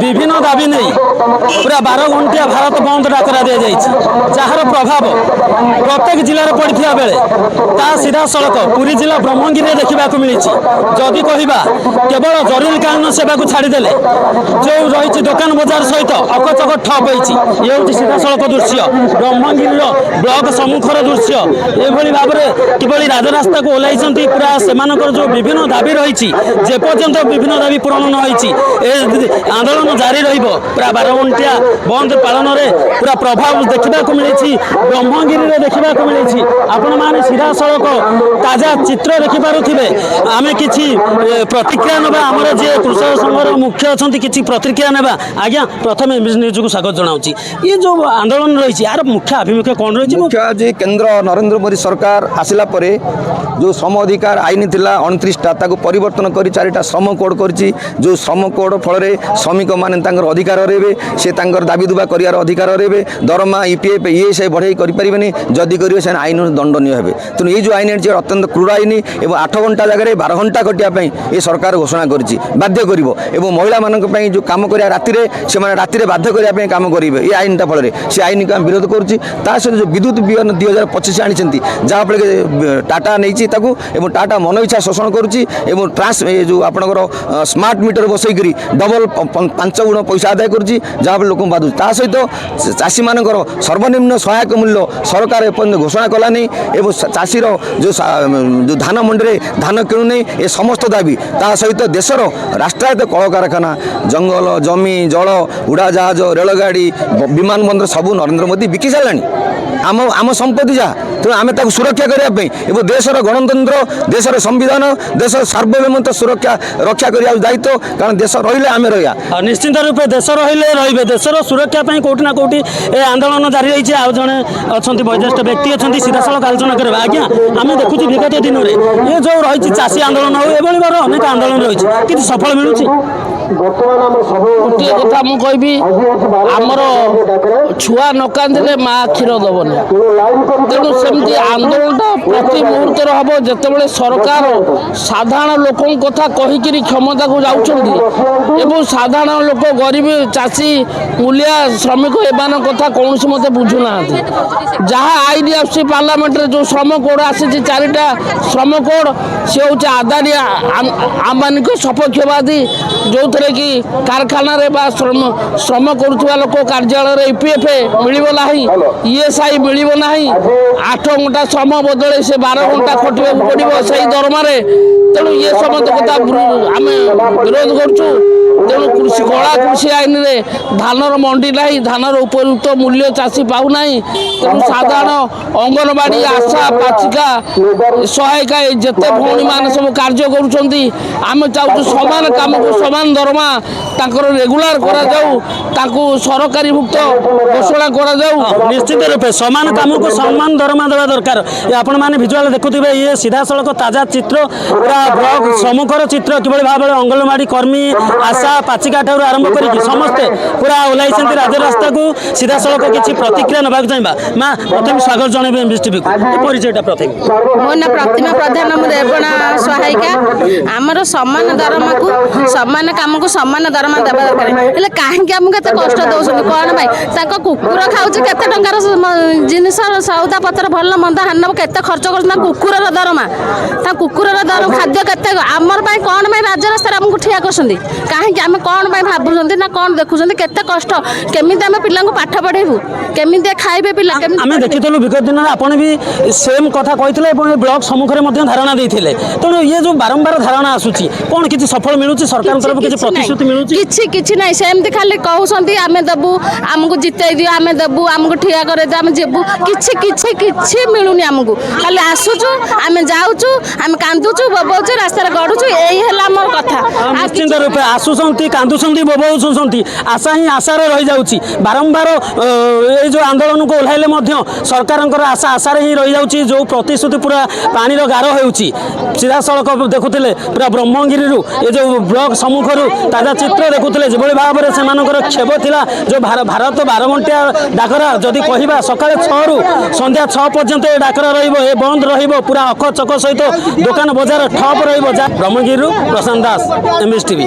विभिन्न दाबी नहीं पूरा 12 घंटिया भारत बंद डाकरा दि जाए जार प्रभाव प्रत्येक जिले पड़ता बेले ता सीधा सड़क पुरी जिला ब्रह्मगिरी देखा मिली जदि कहवा केवल जरूरीकालीन सेवा को छाड़देले जो रही दुकान बजार सहित अकचक ठप होती ये हूँ सीधा सड़क दृश्य ब्रह्मगिरी ब्लॉक सम्मुखर दृश्य ये भाव में किभली राजरास्ता को ओह्ल पूरा से जो विभिन्न दाबी रही जेपर्यंत विभिन्न दाबी पूरण न आंदोलन जारी पूरा 12 घंटिया बंद पालन में पूरा प्रभाव देखा मिली ब्रह्मगिरी देखा मिली आपण मैंने सीधा सड़क ताजा चित्र देखिपे आम कि प्रतिक्रिया ना आम जी कृषक संघर मुख्य अच्छा कि प्रतिक्रिया ना आज्ञा प्रथम न्यूज को स्वागत जनाऊँगी ये जो आंदोलन रही यार मुख्य आभिमुख्य कौन रही मुख्य आज केंद्र नरेंद्र मोदी सरकार आसिला परे जो श्रम अधिकार आईन थिला 29टा ताको परिवर्तन करी 4टा श्रम कोड करछि जो श्रम कोड फल श्रमिक माने तांकर अधिकार रेबे से तांकर दाबी दुबा करियार अधिकार रेबे दरमा ईपीएफ ईएसआई बढ़ाई करि परिबेनी जदि करिवे से आईन दंडनीय हेबे तेणु ये जो आईन है अत्यंत क्रूर आईन एवं 8 घंटा जगह 12 घंटा कटिया ये सरकार घोषणा करिछि बाध्य करिवो एवं महिला मानक पई जो काम करिया राति रे से माने राति रे बाध्य करिया पई काम करिवे ये आईनटा फल से आईन को विरोध करुछि ता सहित जो विद्युत बिल 2025 आनिछंती जहाँ फल टाटा नहीं ताकू एवं टाटा मन इच्छा शोषण करुच्ची एवं ट्रांस जो आपंकर स्मार्ट मीटर बसईकरी डबल 5 गुण पैसा आदाय करुच्ची जहाँ लोक बाधुची ता सहित चाषी मानकर सर्वनिम्न सहायक मूल्य सरकार एपर्यंत घोषणा कलानी एवं चाषीर जो धान मंडी धान किणुनी ए समस्त दाबी ता सहित देशर राष्ट्रायत्त कलकारखाना जंगल जमी जल उड़ाजाहाज रेलगाड़ी विमान बंदर सबू नरेंद्र मोदी बिकी सारा आम आम संपत्ति जहाँ तेणु आम सुरक्षा करने एवं देशर गणतंत्र देशर संविधान देशर सार्वभौमत्व सुरक्षा रक्षा करने दायित्व कारण देश रही आम रहा निश्चित रूपे देश रे देशर सुरक्षा कौटी ना कौटी आंदोलन जारी रही आज जड़े अच्छा वयोज्येष्ठ व्यक्ति अच्छा सीधा सड़क आलोचना करें आज्ञा आम देखुँ विगत दिन में ये जो रही चाषी आंदोलन हो भाव अनेक आंदोलन रही कि सफल मिलूँ गोटे कथा मुझे आमर छुआ न कांदे माँ क्षीर दबनी तेणु सेमती आंदोलन प्रति मुहूर्त हम जिते सरकार साधारण लोक कथा कहीकि क्षमता को जाऊँ साधारण लोक गरीब चाषी मूलिया श्रमिक एमान कथा कौन मत बुझुना जहाँ आईन आस पार्लियामेंट जो श्रम कोड आसी 4टा श्रम कोड सी हूँ आदानी आम सपक्षवादी जो कि कारखाना रे बा श्रम करुवा लोक कार्यालय ईपीएफ मिलना ईएसआई मिलना 8 घंटा श्रम बदले से 12 घंटा खटिया पड़ो से दरमारे तेणु ये समस्त कथा आम विरोध करुँ तेणु कृषि कला कृषि आईन रे धानर मंडी ना धानर उपयुक्त मूल्य चाषी पाऊना तेणु साधारण अंगनवाड़ी आशा पाचिका सहायिका जिते भौणी मान सब कार्य करुँच चाहूँ समान काम को समान दरमा तांकर रेगुलार करा जाऊ ताकू सरकारी भुक्त घोषणा करा जाऊ निश्चित रूपे समान काम को सम्मान दरमा देवा दरकार आपण माने विजुअल देखुथिबे ये सीधा सड़क ताजा चित्र पूरा ब्लॉक सम्मुखर चित्र किभली भाव अंगनवाड़ी कर्मी आशा पाचिका ठार आरंभ करिक समस्ते पूरा ओह्लैछन्ति राजरास्ता को सीधा सड़क किछि प्रतिक्रिया नबाक चाहिबा मां प्रथम स्वागत जणैबे एमबीएस टीवी को परिचयटा प्रथम मो ना प्रतिमा प्रधान हम रेबणा सहायिका आमर सम्मान दरमा को सम्मान काम को सम्मान दरमा देवा दरकार हेले काहेकि आमको एत कष्ट दौरान कौन भाई कुकुर खाऊँ केते टंकार जिनिस सौदा पत्र भल मंद हान केते खर्च कर कुकुर दरमा कुकुर दर खाद्य केते आमर कौन भाई राजरास्ता आमको ठिया कर कहीं आम कौन भावुं ना कौन देखुं केते कष्ट केमी आम पिला पाठ पढ़ेबू केमी खाइबे पिला आम देखिलु विगत दिन आपन भी सेम कथा कहते ब्लॉक सम्मुखें धारणा देते तेणु ये जो बारंबार धारणा आसूची कौन किसी सफल मिलूँ सरकार तरफ किसी प्रतिश्रुति मिलूँ किसी ना सेमती खाली कहते आम देबू आमको जितई दियो आम देबू आमको ठिया करे आम जीवू कि मिलूनी आमको खाली आसुचु आम जाऊँ आम कांदुचु बोबाऊँ रास्ता गढ़ुचु यही है आम कथा निश्चित रूपे आसुंट कांदुंट बोबाऊँच आशा ही आशार रही जाऊँगी बारंबार ये जो आंदोलन को ओह्लैले सरकार आशा आशार ही रही जाऊँगी जो प्रतिश्रुति पूरा पानीर गार हो सीधा सड़क देखुले पूरा ब्रह्मगिरी ये जो ब्लॉक सम्मुखर ताजा चित्र देखुले जो भाव में से क्षेप थिला जो भारत 12 घंटिया डाकरा जदि कहवा सकाल 6 रु संध्या 6 पर्यंत डाकरा रे बंद पूरा अख चक सहित दुकान बजार ठप ब्रह्मगिरी प्रशांत दास एमबीएस टीवी।